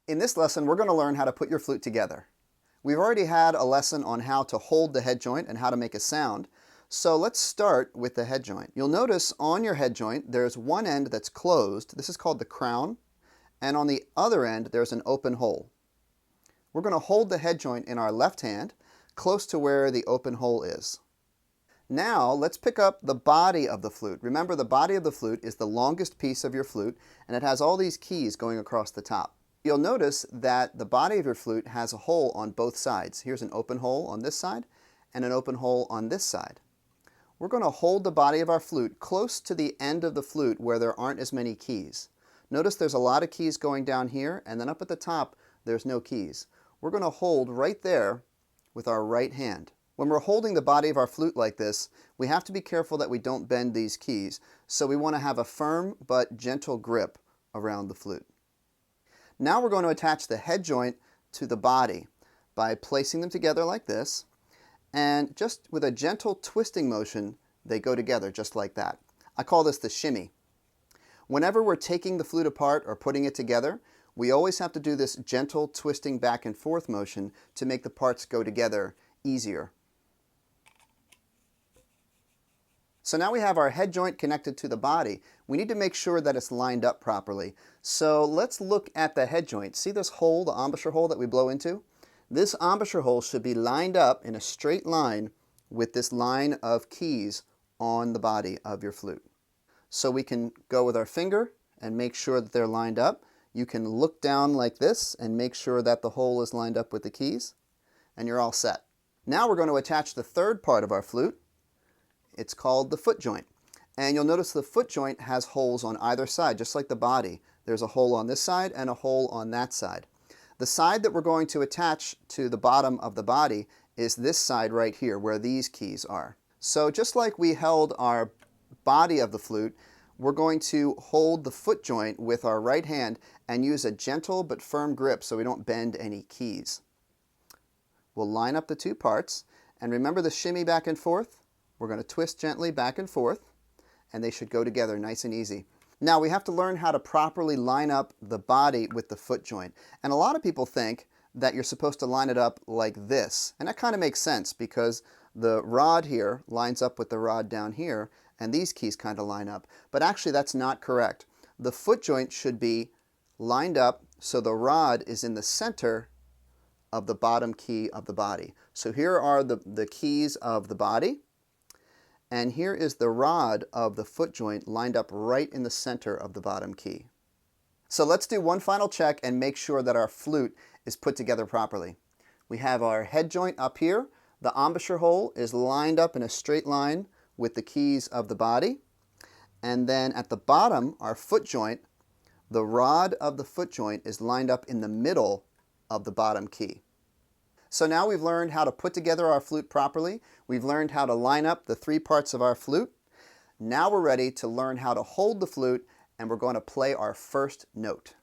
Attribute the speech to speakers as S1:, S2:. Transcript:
S1: In this lesson, we're going to learn how to put your flute together. We've already had a lesson on how to hold the head joint and how to make a sound. So let's start with the head joint. You'll notice on your head joint, there's one end that's closed. This is called the crown. And on the other end, there's an open hole. We're going to hold the head joint in our left hand, close to where the open hole is. Now, let's pick up the body of the flute. Remember, the body of the flute is the longest piece of your flute, and it has all these keys going across the top. You'll notice that the body of your flute has a hole on both sides. Here's an open hole on this side and an open hole on this side. We're going to hold the body of our flute close to the end of the flute where there aren't as many keys. Notice there's a lot of keys going down here, and then up at the top there's no keys. We're going to hold right there with our right hand. When we're holding the body of our flute like this, we have to be careful that we don't bend these keys. So we want to have a firm but gentle grip around the flute. Now we're going to attach the head joint to the body by placing them together like this, and just with a gentle twisting motion, they go together just like that. I call this the shimmy. Whenever we're taking the flute apart or putting it together, we always have to do this gentle twisting back and forth motion to make the parts go together easier. So now we have our head joint connected to the body. We need to make sure that it's lined up properly. So let's look at the head joint. See this hole, the embouchure hole that we blow into? This embouchure hole should be lined up in a straight line with this line of keys on the body of your flute. So we can go with our finger and make sure that they're lined up. You can look down like this and make sure that the hole is lined up with the keys, and you're all set. Now we're going to attach the third part of our flute. It's called the foot joint. And you'll notice the foot joint has holes on either side, just like the body. There's a hole on this side and a hole on that side. The side that we're going to attach to the bottom of the body is this side right here, where these keys are. So just like we held our body of the flute, we're going to hold the foot joint with our right hand and use a gentle but firm grip so we don't bend any keys. We'll line up the two parts, and remember the shimmy back and forth? We're going to twist gently back and forth, and they should go together nice and easy. Now we have to learn how to properly line up the body with the foot joint. And a lot of people think that you're supposed to line it up like this. And that kind of makes sense because the rod here lines up with the rod down here, and these keys kind of line up. But actually that's not correct. The foot joint should be lined up so the rod is in the center of the bottom key of the body. So here are the keys of the body. And here is the rod of the foot joint lined up right in the center of the bottom key. So let's do one final check and make sure that our flute is put together properly. We have our head joint up here. The embouchure hole is lined up in a straight line with the keys of the body. And then at the bottom, our foot joint, the rod of the foot joint is lined up in the middle of the bottom key. So now we've learned how to put together our flute properly. We've learned how to line up the three parts of our flute. Now we're ready to learn how to hold the flute, and we're going to play our first note.